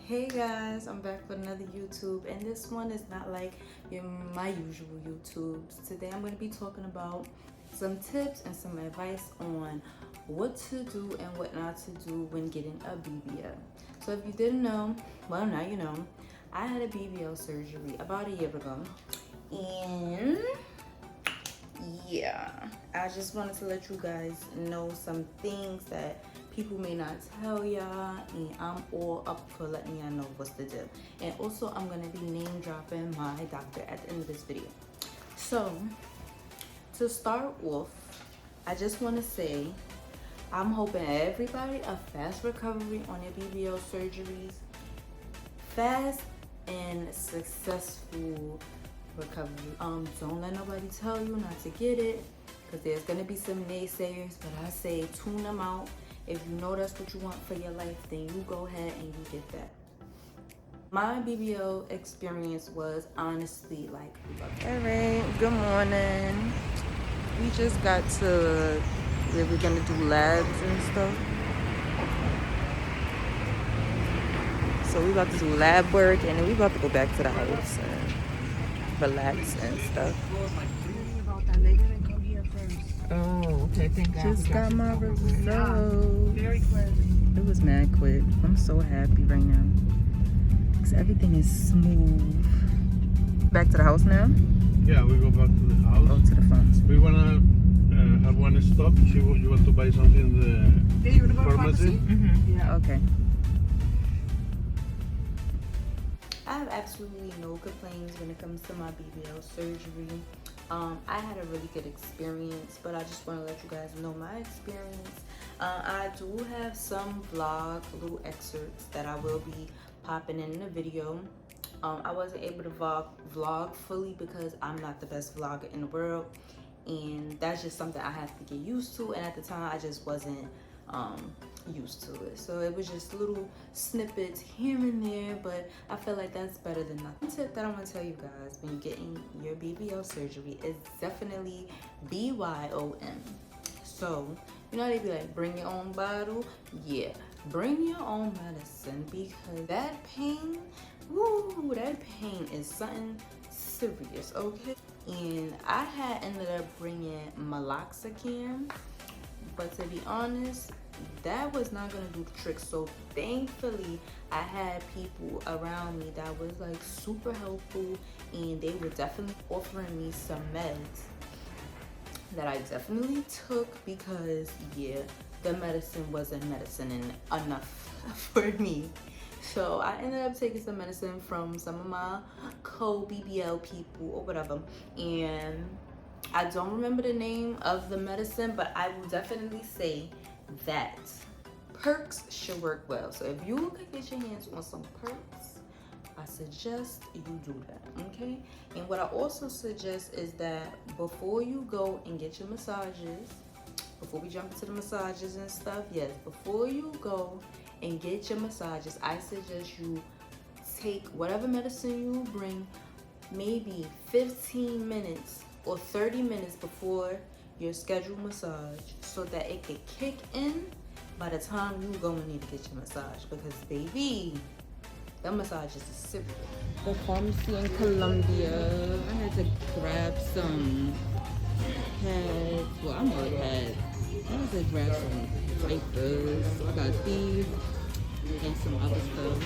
Hey guys, I'm back with another YouTube, and this one is not like my usual YouTubes. Today I'm going to be talking about some tips and some advice on what to do and what not to do when getting a BBL. So if you didn't know, well now you know, I had a BBL surgery about a year ago, and yeah, I just wanted to let you guys know some things that people may not tell y'all, and I'm all up for letting y'all know what's the deal. And also I'm gonna be name dropping my doctor at the end of this video. So to start off, I just want to say I'm hoping everybody a fast recovery on their BBL surgeries, fast and successful recovery. Don't let nobody tell you not to get it, because there's gonna be some naysayers, but I say tune them out. If you know that's what you want for your life, then you go ahead and you get that. My BBL experience was honestly like, all right, good morning. We just got to where we're gonna do labs and stuff. So we about to do lab work, and then we about to go back to the house and relax and stuff. Oh, okay, thank God. Just got my results. Very quick. It was mad quick. I'm so happy right now, because everything is smooth. Back to the house now? Yeah, we go back to the house. Go to the front. We wanna have one stop. You want to buy something in the You wanna go to pharmacy? Mm-hmm. Yeah. Okay. I have absolutely no complaints when it comes to my BBL surgery. I had a really good experience, but I just want to let you guys know my experience. I do have some little excerpts that I will be popping in the video. I wasn't able to vlog fully because I'm not the best vlogger in the world, and that's just something I have to get used to, and at the time I just wasn't used to it. So it was just little snippets here and there, but I feel like that's better than nothing. The tip that I want to tell you guys when you're getting your BBL surgery is definitely BYOM. So you know they be like, bring your own bottle. Yeah, bring your own medicine, because that pain, woo, that pain is something serious, okay? And I had ended up bringing meloxicam, but to be honest, that was not gonna do the trick. So thankfully I had people around me that was like super helpful, and they were definitely offering me some meds that I definitely took, because yeah, the medicine wasn't medicine enough for me. So I ended up taking some medicine from some of my co-BBL people or whatever, and I don't remember the name of the medicine, but I will definitely say that perks should work well. So if you could get your hands on some perks, I suggest you do that, okay? And what I also suggest is that before you go and get your massages, before we jump into the massages and stuff, yes, before you go and get your massages, I suggest you take whatever medicine you bring, maybe 15 minutes or 30 minutes before your scheduled massage, so that it could kick in by the time you go and need to get your massage, because baby, the massages is serious. The pharmacy in Colombia, I had to grab some pads. Well, I'm already had. I had to grab some diapers. I got these and some other stuff.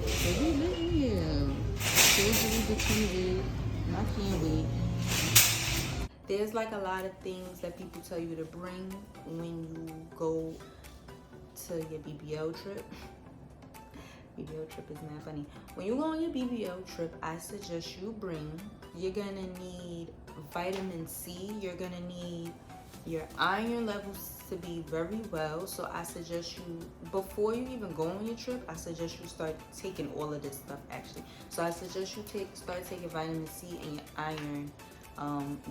So we live here. Surgery between it. I can't wait. There's like a lot of things that people tell you to bring when you go to your BBL trip. BBL trip is not funny. When you go on your BBL trip, I suggest you bring, you're gonna need vitamin C, you're gonna need your iron levels to be very well. So I suggest you, before you even go on your trip, I suggest you start taking all of this stuff actually. So I suggest you start taking vitamin C and your iron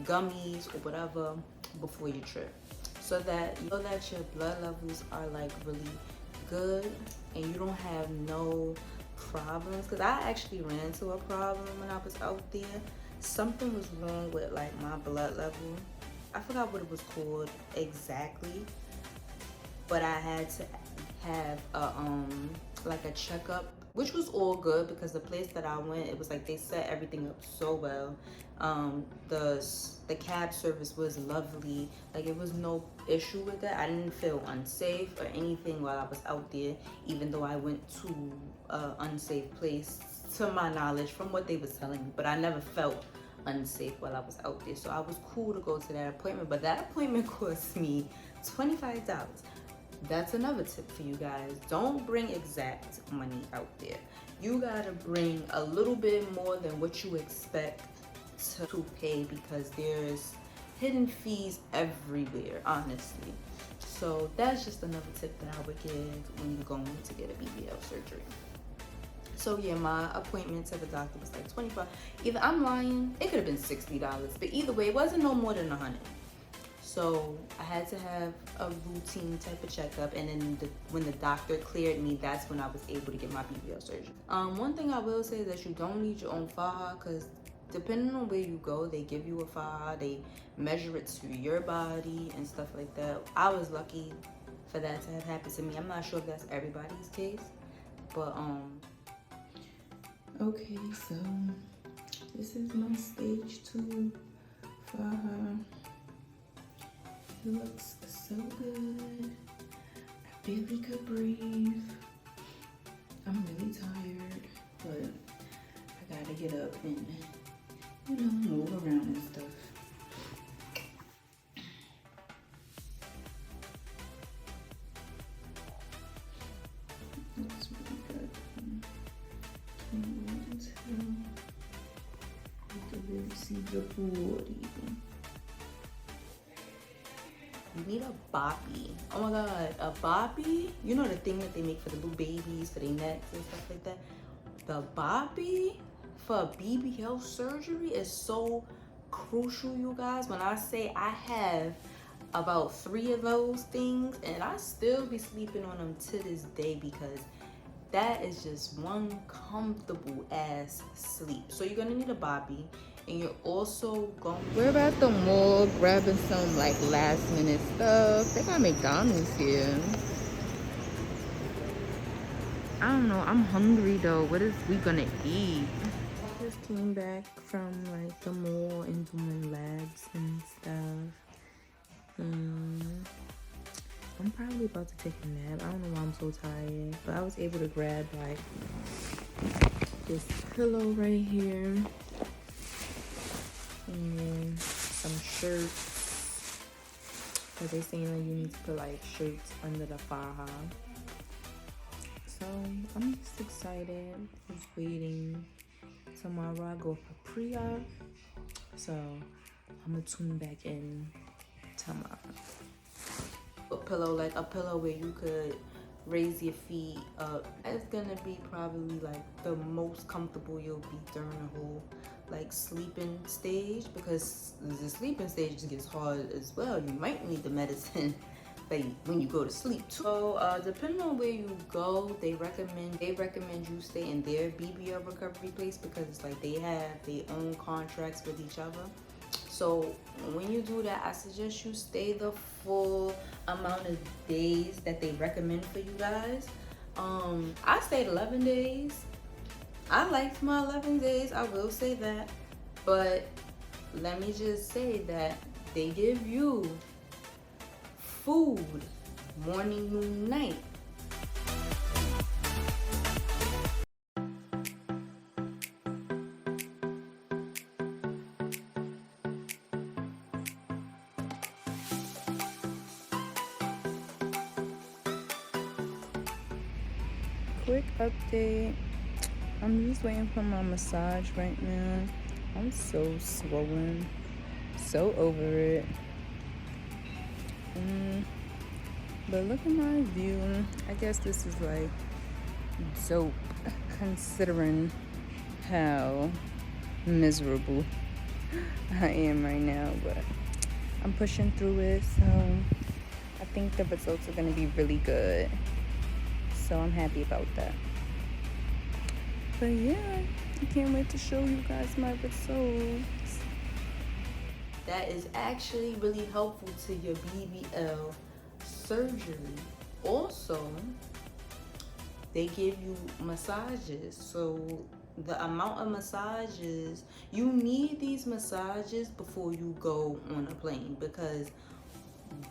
gummies or whatever before your trip, so that you know that your blood levels are like really good and you don't have no problems. Because I actually ran into a problem when I was out there. Something was wrong with like my blood level. I forgot what it was called exactly, but I had to have a like a checkup, which was all good because the place that I went, it was like they set everything up so well. The cab service was lovely. Like it was no issue with that. I didn't feel unsafe or anything while I was out there, even though I went to a unsafe place to my knowledge from what they was telling me. But I never felt unsafe while I was out there, so I was cool to go to that appointment. But that appointment cost me $25. That's another tip for you guys. Don't bring exact money out there. You gotta bring a little bit more than what you expect to pay, because there's hidden fees everywhere, honestly. So that's just another tip that I would give when you're going to get a BBL surgery. So yeah, my appointment to the doctor was like 25. Either I'm lying, it could have been $60, but either way, it wasn't no more than 100. So I had to have a routine type of checkup, and then when the doctor cleared me, that's when I was able to get my BBL surgery. One thing I will say is that you don't need your own faja, because depending on where you go, they give you a faja, they measure it to your body and stuff like that. I was lucky for that to have happened to me. I'm not sure if that's everybody's case, but okay, so this is my stage 2 faja. It looks so good. I barely could breathe. I'm really tired, but I gotta get up and, you know, move around and stuff. Looks really good. Can't tell. You can really see the body. You need a boppy. Oh my god, a boppy? You know the thing that they make for the little babies, for their necks and stuff like that? The boppy for BBL surgery is so crucial, you guys. When I say I have about 3 of those things, and I still be sleeping on them to this day, because that is just one comfortable ass sleep. So you're gonna need a boppy. And you're also going. We're at the mall grabbing some like last minute stuff. They got McDonald's here. I don't know. I'm hungry though. What is we gonna eat? I just came back from like the mall and doing labs and stuff. I'm probably about to take a nap. I don't know why I'm so tired, but I was able to grab like this pillow right here. And then some shirts, because they saying that you need to put like shirts under the faja. So I'm just excited, just waiting. Tomorrow I go for pre-op, so I'm gonna tune back in tomorrow. A pillow, like a pillow where you could raise your feet up. It's gonna be probably like the most comfortable you'll be during the whole like sleeping stage, because the sleeping stage gets hard as well. You might need the medicine like when you go to sleep too. So depending on where you go, they recommend you stay in their BBL recovery place, because it's like they have their own contracts with each other. So when you do that, I suggest you stay the full amount of days that they recommend for you guys. I stayed 11 days. I liked my 11 days, I will say that. But let me just say that they give you food morning, noon, night. Quick update. I'm just waiting for my massage right now. I'm so swollen, so over it. But look at my view. I guess this is like dope, considering how miserable I am right now. But I'm pushing through it, so I think the results are gonna be really good. So I'm happy about that. But yeah, I can't wait to show you guys my results. That is actually really helpful to your BBL surgery. Also, they give you massages. So the amount of massages, you need these massages before you go on a plane, because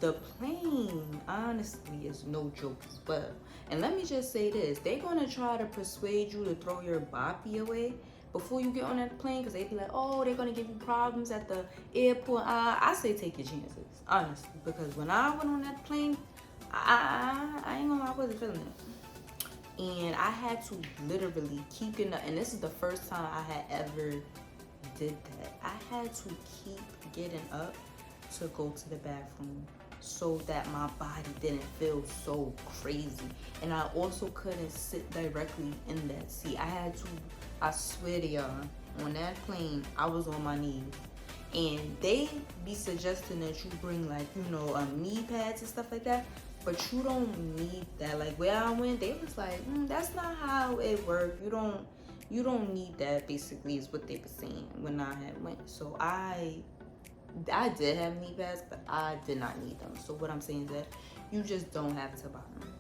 the plane honestly is no joke as well. And let me just say this, they're gonna try to persuade you to throw your boppy away before you get on that plane, because they be like, oh, they're gonna give you problems at the airport. I say take your chances, honestly, because when I went on that plane, I ain't gonna lie, I wasn't feeling it. And I had to literally keep it up, and this is the first time I had ever did that. I had to keep getting up to go to the bathroom so that my body didn't feel so crazy. And I also couldn't sit directly in that seat. I swear to y'all, on that plane, I was on my knees. And they be suggesting that you bring like, knee pads and stuff like that. But you don't need that. Like where I went, they was like, that's not how it works. You don't need that, basically, is what they were saying when I had went. So I did have knee pads, but I did not need them. So what I'm saying is that you just don't have to buy them.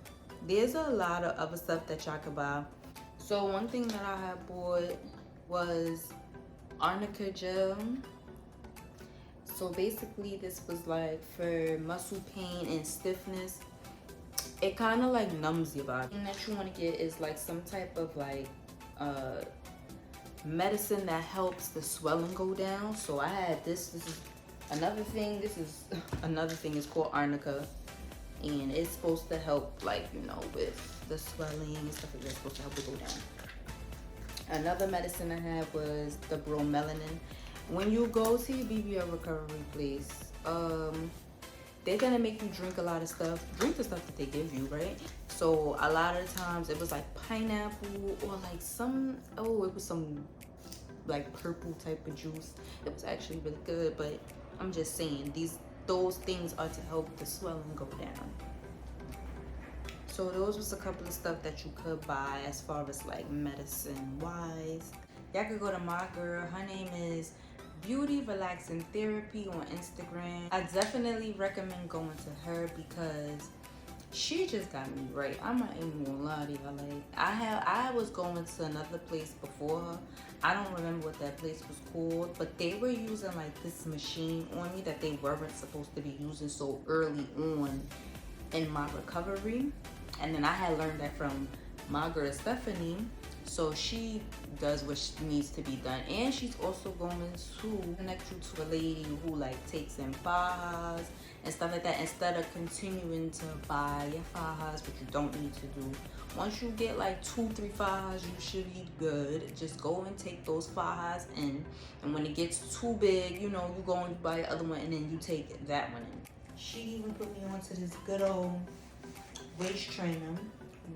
There's a lot of other stuff that y'all could buy. So one thing that I had bought was arnica gel. So basically this was like for muscle pain and stiffness. It kind of like numbs your body. The thing that you want to get is like some type of like medicine that helps the swelling go down. So I had this is another thing. This is another thing. It's called arnica, and it's supposed to help, like, with the swelling and stuff like that. It's supposed to help it go down. Another medicine I had was the bromelain. When you go to your BBL recovery place, they're gonna make you drink a lot of stuff. Drink the stuff that they give you, right? So a lot of times it was like pineapple or like it was some like purple type of juice. It was actually really good, but I'm just saying those things are to help the swelling go down. So those was a couple of stuff that you could buy as far as like medicine wise. Y'all could go to my girl. Her name is Beauty Relaxing Therapy on Instagram. I definitely recommend going to her because she just got me right. I'm not even gonna lie to y'all. Like I was going to another place before her. I don't remember what that place was called, but they were using like this machine on me that they weren't supposed to be using so early on in my recovery. And then I had learned that from my girl Stephanie. So she does what needs to be done, and she's also going to connect you to a lady who like takes in fajas and stuff like that, instead of continuing to buy your fajas, which you don't need to do. Once you get like 2-3 fajas, you should be good. Just go and take those fajas in, and when it gets too big, you go and buy the other one, and then you take that one in. She even put me onto this good old waist trainer,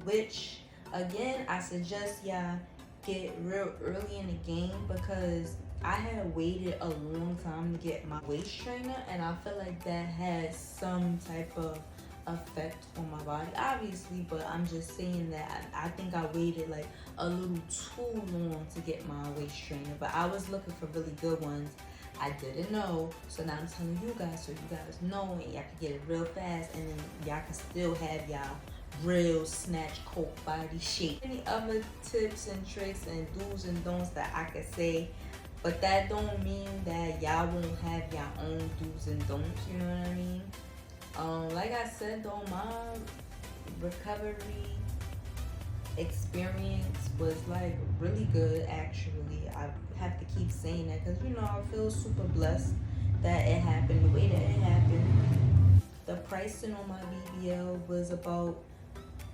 which again, I suggest y'all get real early in the game, because I had waited a long time to get my waist trainer, and I feel like that has some type of effect on my body, obviously, but I'm just saying that I think I waited like a little too long to get my waist trainer, but I was looking for really good ones. I didn't know, so now I'm telling you guys so you guys know, and y'all can get it real fast, and then y'all can still have y'all real snatch coat body shape. Any other tips and tricks and do's and don'ts that I could say, but that don't mean that y'all won't have your own do's and don'ts, you know what I mean? Like I said though, my recovery experience was like really good actually. I have to keep saying that because I feel super blessed that it happened the way that it happened. The pricing on my BBL was about,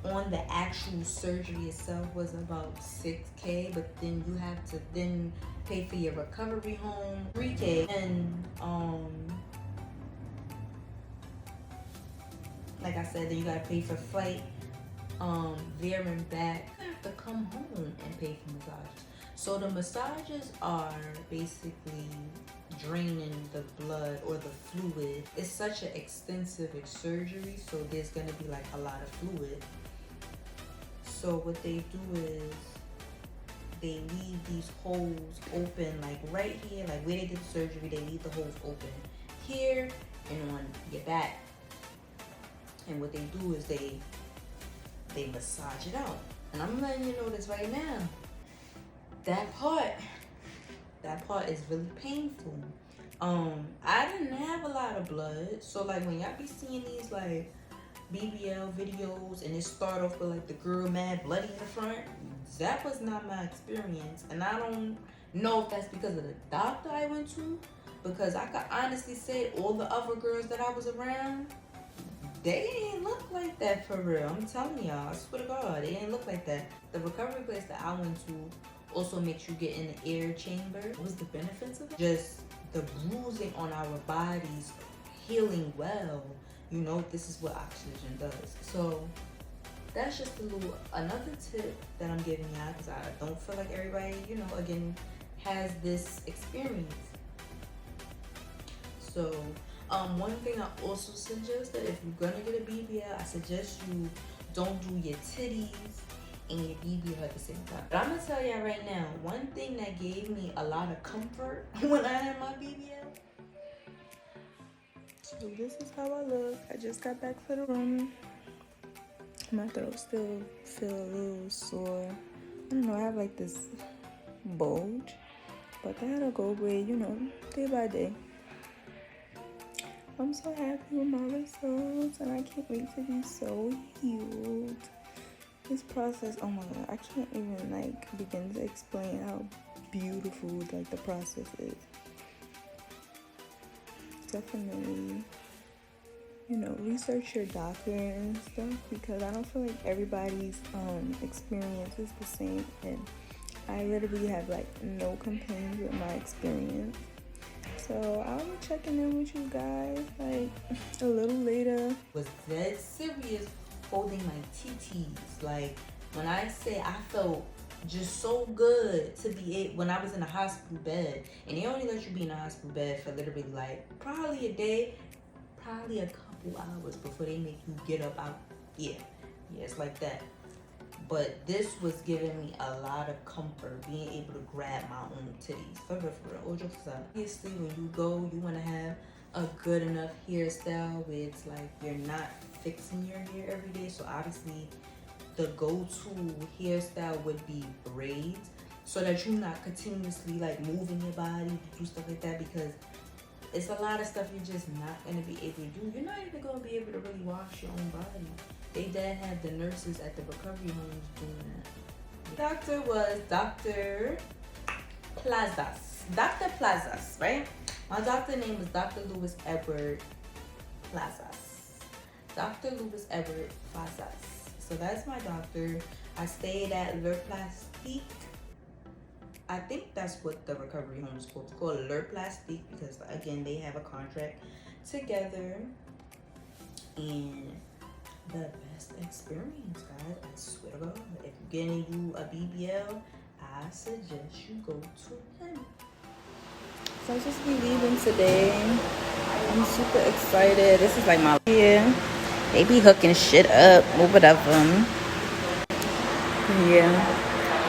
on the actual surgery itself, was about $6K, but then you have to then pay for your recovery home, $3K, and like I said, then you gotta pay for flight there and back. You have to come home and pay for massages. So the massages are basically draining the blood or the fluid. It's such an extensive surgery, so there's gonna be like a lot of fluid. So what they do is they leave these holes open, like right here, like where they did the surgery, they leave the holes open here and on your back. And what they do is they massage it out And I'm letting you know this right now. That part is really painful. I didn't have a lot of blood, so like when y'all be seeing these like BBL videos and it start off with like the girl mad bloody in the front, that was not my experience. And I don't know if that's because of the doctor I went to, because I could honestly say all the other girls that I was around, they didn't look like that for real. I'm telling y'all, I swear to God, they didn't look like that. The recovery place that I went to also makes you get in the air chamber. What was the benefits of it? Just the bruising on our bodies healing well. You know, this is what oxygen does. So that's just another tip that I'm giving y'all, because I don't feel like everybody, you know, again, has this experience. So one thing I also suggest, that if you're gonna get a BBL, I suggest you don't do your titties and your BBL at the same time. But I'm gonna tell y'all right now, one thing that gave me a lot of comfort when I had my BBL. So this is how I look. I just got back to the room. My throat still feel a little sore. I don't know, I have like this bulge, but I gotta go away, you know, day by day. I'm so happy with my results, and I can't wait to be so healed. This process, oh my God, I can't even like begin to explain how beautiful like the process is. Definitely, you know, research your doctor and stuff, because I don't feel like everybody's experience is the same, and I literally have like no complaints with my experience. So I'll be checking in with you guys like a little later. Was dead serious holding my TTs. Like when I say I felt just so good to be able, when I was in a hospital bed, and they only let you be in a hospital bed for literally like probably a day, probably a couple hours before they make you get up out. Yeah, it's like that. But this was giving me a lot of comfort, being able to grab my own titties. For real, all jokes aside. Obviously, when you go, you want to have a good enough hairstyle where it's like you're not fixing your hair every day. So obviously, the go-to hairstyle would be braids, so that you're not continuously like moving your body to do stuff like that, because it's a lot of stuff you're just not going to be able to do. You're not even going to be able to really wash your own body. They did have the nurses at the recovery homes doing that. The doctor was Dr. Plazas. Dr. Plazas, right? My doctor name was Dr. Louis Edward Plazas. Dr. Louis Edward Plazas. So that's my doctor. I stayed at Le Plastique. I think that's what the recovery home is called. It's called Le Plastique because, again, they have a contract together. And the best experience, guys. I swear to God. If you're getting you a BBL, I suggest you go to him. So I'll just be leaving today. I'm super excited. This is like my year. They be hooking shit up or whatever. Yeah.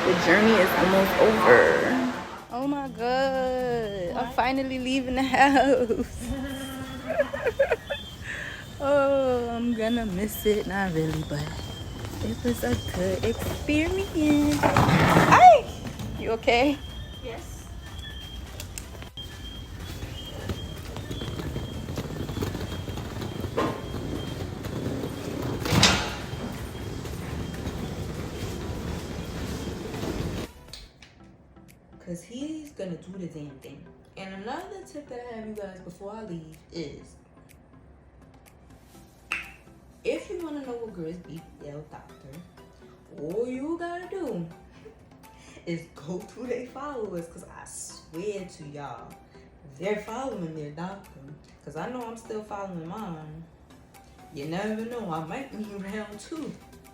The journey is almost over. Oh my God. What? I'm finally leaving the house. Oh, I'm gonna miss it. Not really, but it was a good experience. Hi! You okay? Yes. Because he's gonna do the damn thing. And another tip that I have you guys before I leave is, if you want to know a girl's BBL doctor, all you gotta do is go through their followers, because I swear to y'all, they're following their doctor. Because I know I'm still following mine. You never know, I might be round 2.